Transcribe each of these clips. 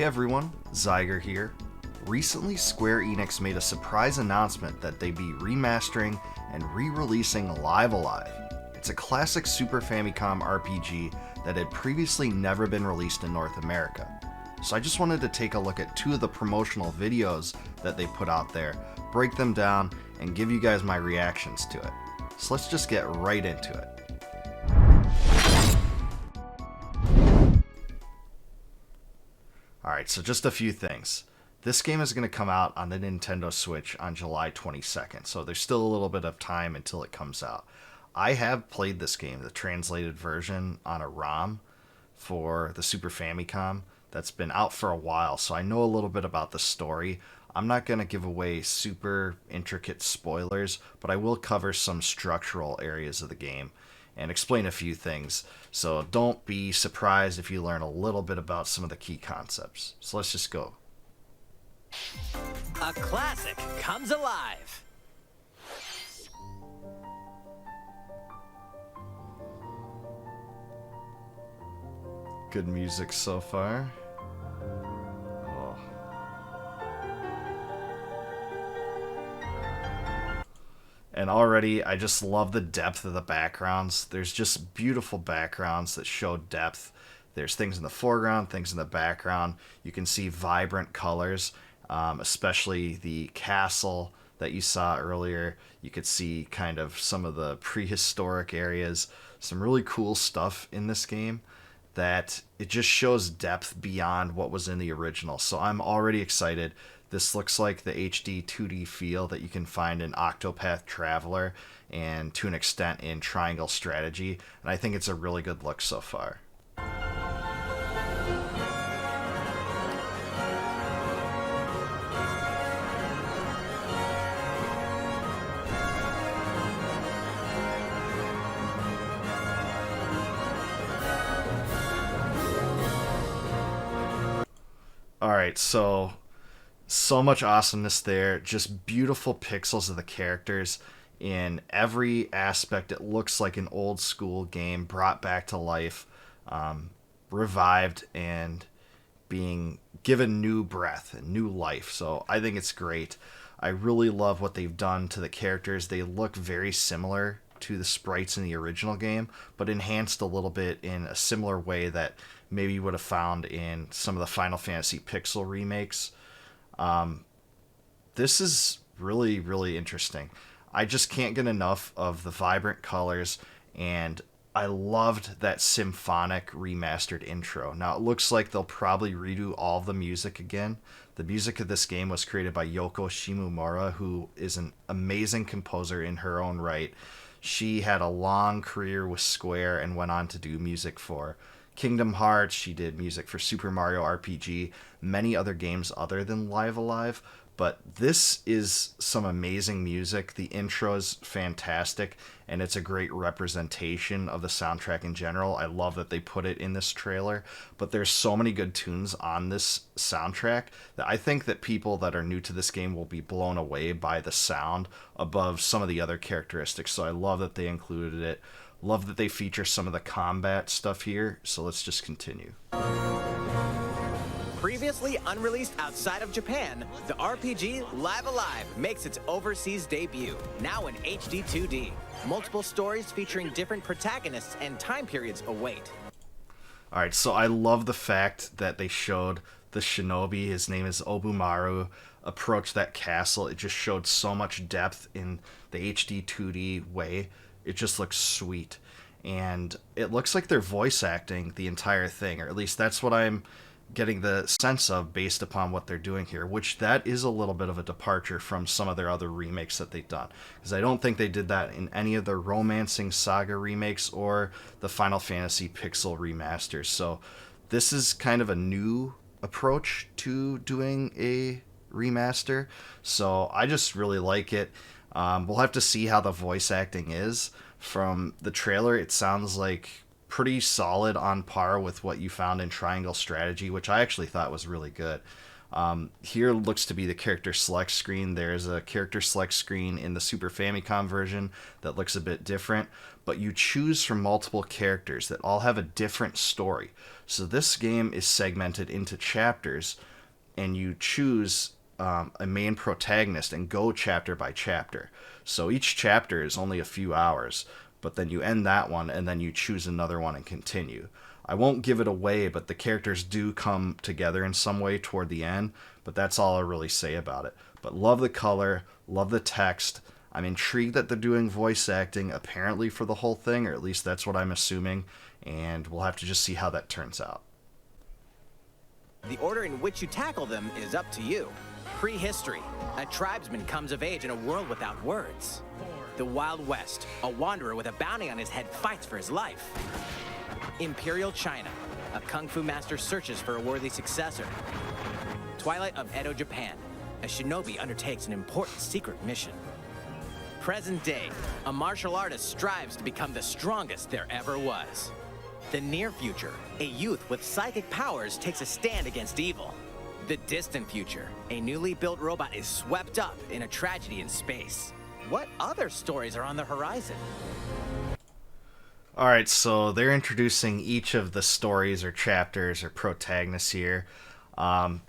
Hey everyone, Xygor here. Recently, Square Enix made a surprise announcement that they'd be remastering and re-releasing Live Alive. It's a classic Super Famicom RPG that had previously never been released in North America. So I just wanted to take a look at two of the promotional videos that they put out there, break them down, and give you guys my reactions to it. So let's just get right into it. Alright, so just a few things. This game is going to come out on the Nintendo Switch on July 22nd, so there's still a little bit of time until it comes out. I have played this game, the translated version, on a ROM for the Super Famicom that's been out for a while, so I know a little bit about the story. I'm not going to give away super intricate spoilers, but I will cover some structural areas of the game and explain a few things. So don't be surprised if you learn a little bit about some of the key concepts. So let's just go. A classic comes alive. Good music so far. Oh. And already, I just love the depth of the backgrounds. There's just beautiful backgrounds that show depth. There's things in the foreground, things in the background. You can see vibrant colors, especially the castle that you saw earlier. You could see kind of some of the prehistoric areas. Some really cool stuff in this game that it just shows depth beyond what was in the original. So I'm already excited. This looks like the HD 2D feel that you can find in Octopath Traveler and to an extent in Triangle Strategy, and I think it's a really good look so far. Alright, so much awesomeness there. Just beautiful pixels of the characters. In every aspect, it looks like an old school game brought back to life, revived, and being given new breath and new life. So I think it's great. I really love what they've done to the characters. They look very similar to the sprites in the original game, but enhanced a little bit in a similar way that maybe you would have found in some of the Final Fantasy Pixel remakes. This is really, really interesting. I just can't get enough of the vibrant colors, and I loved that symphonic remastered intro. Now, it looks like they'll probably redo all of the music again. The music of this game was created by Yoko Shimomura, who is an amazing composer in her own right. She had a long career with Square and went on to do music for Kingdom Hearts. She did music for Super Mario RPG, many other games other than Live Alive. But this is some amazing music. The intro is fantastic, and it's a great representation of the soundtrack in general. I love that they put it in this trailer. But there's so many good tunes on this soundtrack that I think that people that are new to this game will be blown away by the sound above some of the other characteristics. So I love that they included it. Love that they feature some of the combat stuff here. So let's just continue. Previously unreleased outside of Japan, the RPG Live Alive makes its overseas debut, now in HD 2D. Multiple stories featuring different protagonists and time periods await. Alright, so I love the fact that they showed the shinobi, his name is Obumaru, approach that castle. It just showed so much depth in the HD 2D way. It just looks sweet. And it looks like they're voice acting the entire thing, or at least that's what I'm getting the sense of based upon what they're doing here, which that is a little bit of a departure from some of their other remakes that they've done, because I don't think they did that in any of the Romancing Saga remakes or the Final Fantasy Pixel remasters. So this is kind of a new approach to doing a remaster, so I just really like it. We'll have to see how the voice acting is. From the trailer, it sounds like pretty solid, on par with what you found in Triangle Strategy, which I actually thought was really good. Here looks to be the character select screen. There's a character select screen in the Super Famicom version that looks a bit different, but you choose from multiple characters that all have a different story. So this game is segmented into chapters, and you choose a main protagonist and go chapter by chapter. So each chapter is only a few hours, but then you end that one and then you choose another one and continue. I won't give it away, but the characters do come together in some way toward the end, but that's all I'll really say about it. But love the color, love the text. I'm intrigued that they're doing voice acting apparently for the whole thing, or at least that's what I'm assuming, and we'll have to just see how that turns out. The order in which you tackle them is up to you. Prehistory. A tribesman comes of age in a world without words. The Wild West. A wanderer with a bounty on his head fights for his life. Imperial China. A kung fu master searches for a worthy successor. Twilight of Edo, Japan. A shinobi undertakes an important secret mission. Present day. A martial artist strives to become the strongest there ever was. The near future. A youth with psychic powers takes a stand against evil. The distant future. A newly built robot is swept up in a tragedy in space. What other stories are on the horizon? Alright, so they're introducing each of the stories or chapters or protagonists here.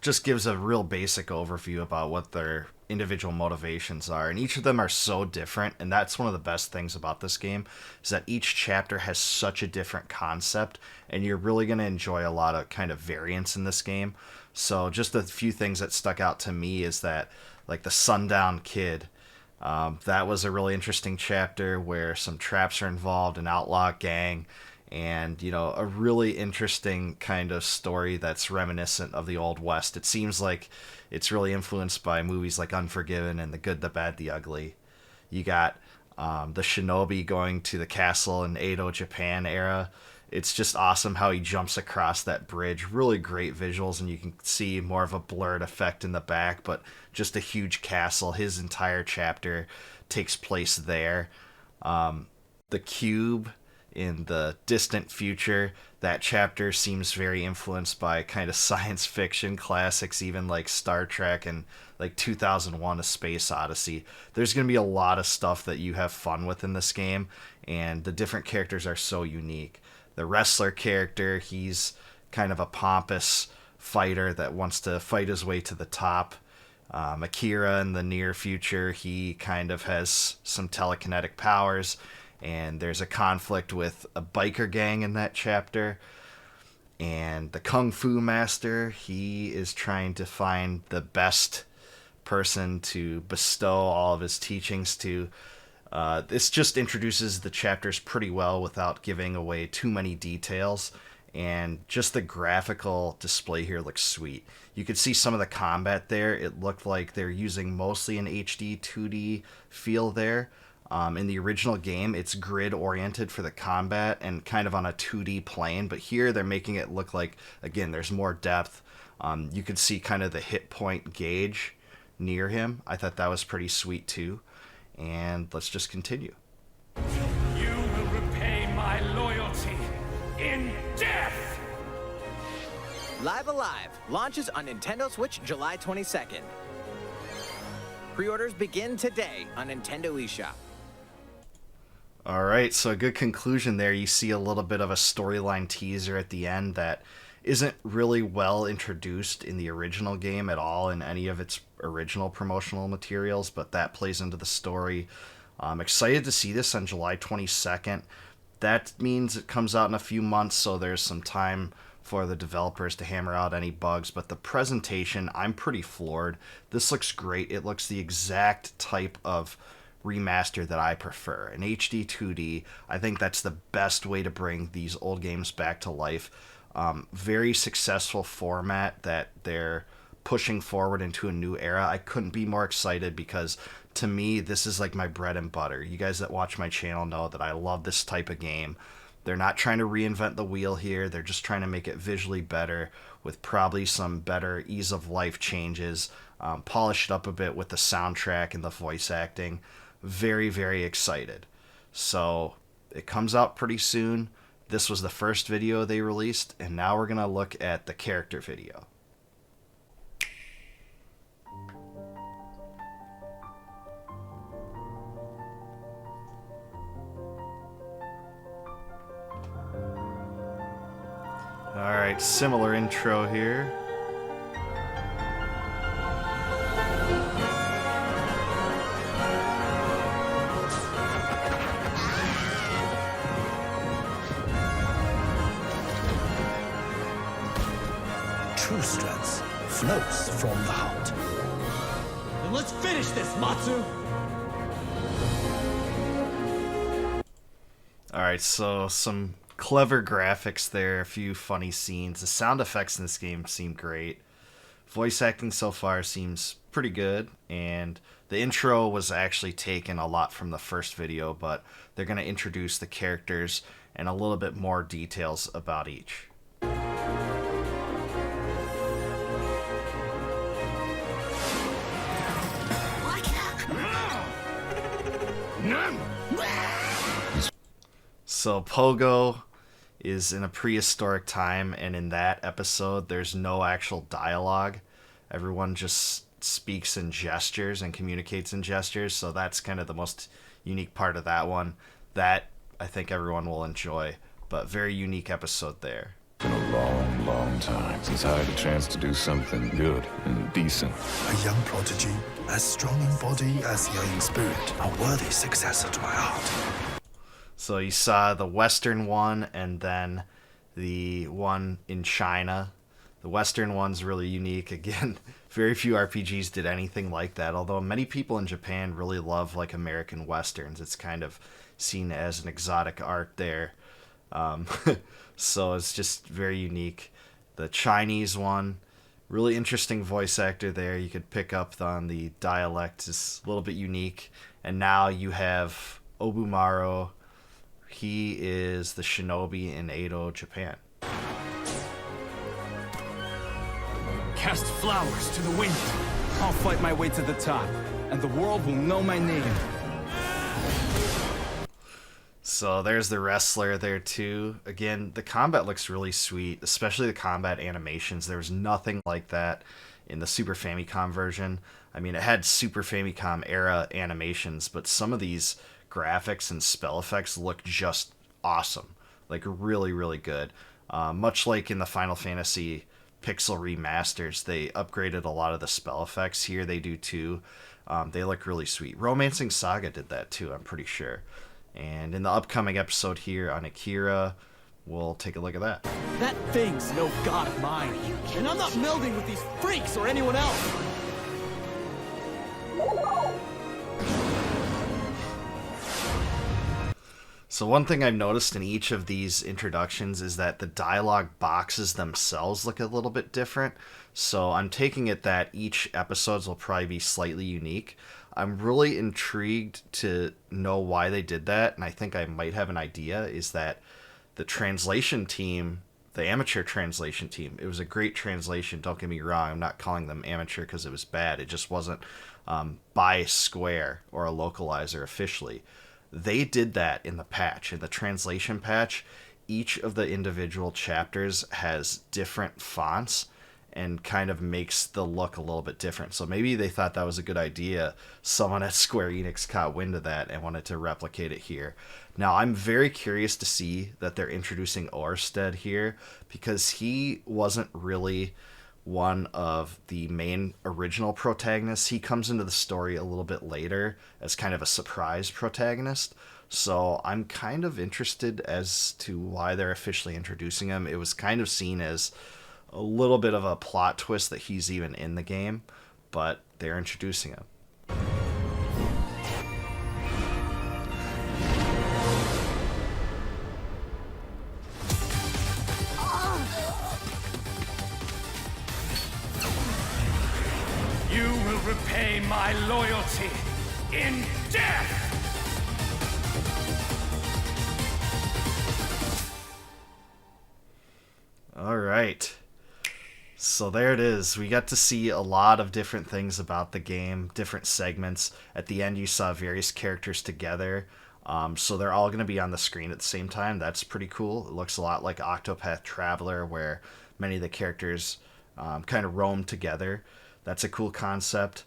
Just gives a real basic overview about what their individual motivations are, and each of them are so different, and that's one of the best things about this game, is that each chapter has such a different concept, and you're really going to enjoy a lot of kind of variance in this game. So just a few things that stuck out to me is that, like, the Sundown Kid, that was a really interesting chapter where some traps are involved, an outlaw gang, and, you know, a really interesting kind of story that's reminiscent of the Old West. It seems like it's really influenced by movies like Unforgiven and The Good, the Bad, the Ugly. You got the shinobi going to the castle in Edo, Japan era. It's just awesome how he jumps across that bridge. Really great visuals, and you can see more of a blurred effect in the back, but just a huge castle. His entire chapter takes place there. The cube in the distant future, that chapter seems very influenced by kind of science fiction classics, even like Star Trek and like 2001 A Space Odyssey. There's going to be a lot of stuff that you have fun with in this game, and the different characters are so unique. The wrestler character, he's kind of a pompous fighter that wants to fight his way to the top. Akira in the near future, he kind of has some telekinetic powers, and there's a conflict with a biker gang in that chapter. And the Kung Fu Master, he is trying to find the best person to bestow all of his teachings to. This just introduces the chapters pretty well without giving away too many details, and just the graphical display here looks sweet. You could see some of the combat there. It looked like they're using mostly an HD 2D feel there. In the original game, it's grid-oriented for the combat and kind of on a 2D plane, but here they're making it look like, again, there's more depth. You could see kind of the hit point gauge near him. I thought that was pretty sweet too. And let's just continue. You will repay my loyalty in death! Live Alive launches on Nintendo Switch July 22nd. Pre-orders begin today on Nintendo eShop. Alright, so a good conclusion there. You see a little bit of a storyline teaser at the end that isn't really well introduced in the original game at all in any of its original promotional materials, but that plays into the story. I'm excited to see this on July 22nd. That means it comes out in a few months, so there's some time for the developers to hammer out any bugs, but the presentation, I'm pretty floored. This looks great. It looks the exact type of remaster that I prefer. An HD 2D, I think that's the best way to bring these old games back to life. Very successful format that they're pushing forward into a new era. I couldn't be more excited because, to me, this is like my bread and butter. You guys that watch my channel know that I love this type of game. They're not trying to reinvent the wheel here. They're just trying to make it visually better with probably some better ease of life changes. Polish it up a bit with the soundtrack and the voice acting. Very, very excited. So it comes out pretty soon. This was the first video they released, and now we're going to look at the character video. Alright, similar intro here. True strength flows from the heart. Then let's finish this, Matsu! Alright, so some clever graphics there, a few funny scenes. The sound effects in this game seem great. Voice acting so far seems pretty good, and the intro was actually taken a lot from the first video, but they're going to introduce the characters and a little bit more details about each. So Pogo is in a prehistoric time, and in that episode there's no actual dialogue. Everyone just speaks in gestures and communicates in gestures, so that's kind of the most unique part of that one. That I think everyone will enjoy, but very unique episode there. Been a long, long time since I had a chance to do something good and decent. A young prodigy, as strong in body as young in spirit, a worthy successor to my art. So you saw the Western one and then the one in China. The Western one's really unique. Again, very few RPGs did anything like that, although many people in Japan really love like American Westerns. It's kind of seen as an exotic art there. So it's just very unique. The Chinese one, really interesting voice actor there. You could pick up on the dialect, is a little bit unique. And now you have Obumaro. He is the shinobi in Edo, Japan. Cast flowers to the wind. I'll fight my way to the top, and the world will know my name. So there's the wrestler there too. Again, the combat looks really sweet, especially the combat animations. There was nothing like that in the Super Famicom version. I mean, it had Super Famicom era animations, but some of these graphics and spell effects look just awesome. Like really, really good. Much like in the Final Fantasy Pixel remasters, they upgraded a lot of the spell effects. Here they do too. They look really sweet. Romancing Saga did that too, I'm pretty sure. And in the upcoming episode here on Akira, we'll take a look at that. That thing's no god of mine, and I'm not melding with these freaks or anyone else. So one thing I've noticed in each of these introductions is that the dialogue boxes themselves look a little bit different. So I'm taking it that each episodes will probably be slightly unique. I'm really intrigued to know why they did that, and I think I might have an idea, is that the translation team, the amateur translation team, it was a great translation, don't get me wrong. I'm not calling them amateur because it was bad. It just wasn't by Square or a localizer officially. They did that in the patch, in the translation patch. Each of the individual chapters has different fonts and kind of makes the look a little bit different. So maybe they thought that was a good idea. Someone at Square Enix caught wind of that and wanted to replicate it here. Now, I'm very curious to see that they're introducing Orsted here, because he wasn't really one of the main original protagonists. He comes into the story a little bit later as kind of a surprise protagonist. So I'm kind of interested as to why they're officially introducing him. It was kind of seen as a little bit of a plot twist that he's even in the game, but they're introducing him. You will repay my loyalty in death! All right. So there it is. We got to see a lot of different things about the game, different segments. At the end, you saw various characters together. So they're all going to be on the screen at the same time. That's pretty cool. It looks a lot like Octopath Traveler, where many of the characters kind of roam together. That's a cool concept.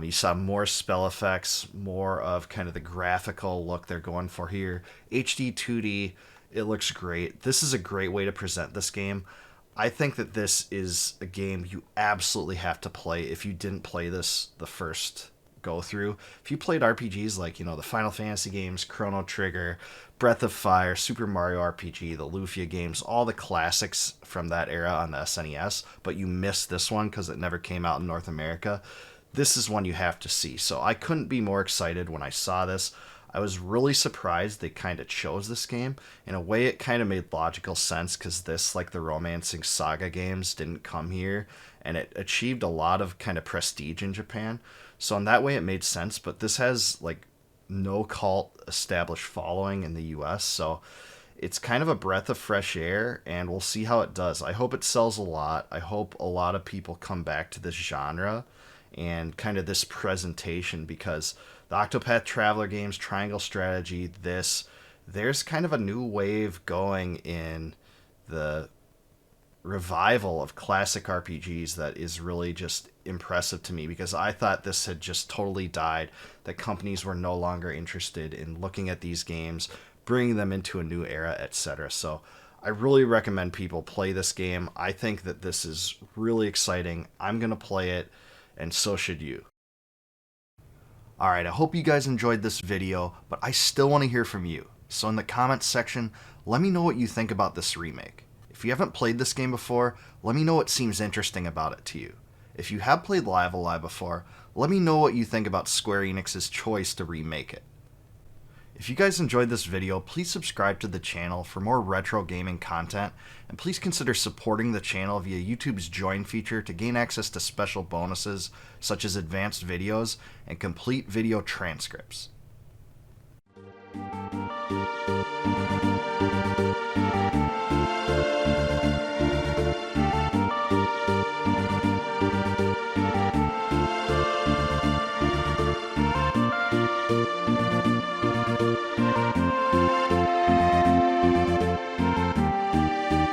You saw more spell effects, more of kind of the graphical look they're going for here. HD 2D, it looks great. This is a great way to present this game. I think that this is a game you absolutely have to play if you didn't play this the first go through. If you played RPGs like, the Final Fantasy games, Chrono Trigger, Breath of Fire, Super Mario RPG, the Lufia games, all the classics from that era on the SNES, but you missed this one because it never came out in North America, this is one you have to see. So I couldn't be more excited when I saw this. I was really surprised they kind of chose this game. In a way, it kind of made logical sense because this, like the Romancing Saga games, didn't come here, and it achieved a lot of kind of prestige in Japan. So in that way, it made sense. But this has like no cult established following in the U.S., so it's kind of a breath of fresh air, and we'll see how it does. I hope it sells a lot. I hope a lot of people come back to this genre and kind of this presentation, because the Octopath Traveler games, Triangle Strategy, there's kind of a new wave going in the revival of classic RPGs that is really just impressive to me, because I thought this had just totally died, that companies were no longer interested in looking at these games, bringing them into a new era, etc. So I really recommend people play this game. I think that this is really exciting. I'm going to play it, and so should you. Alright, I hope you guys enjoyed this video, but I still want to hear from you. So in the comments section, let me know what you think about this remake. If you haven't played this game before, let me know what seems interesting about it to you. If you have played Live A Live before, let me know what you think about Square Enix's choice to remake it. If you guys enjoyed this video, please subscribe to the channel for more retro gaming content, and please consider supporting the channel via YouTube's Join feature to gain access to special bonuses such as advanced videos and complete video transcripts.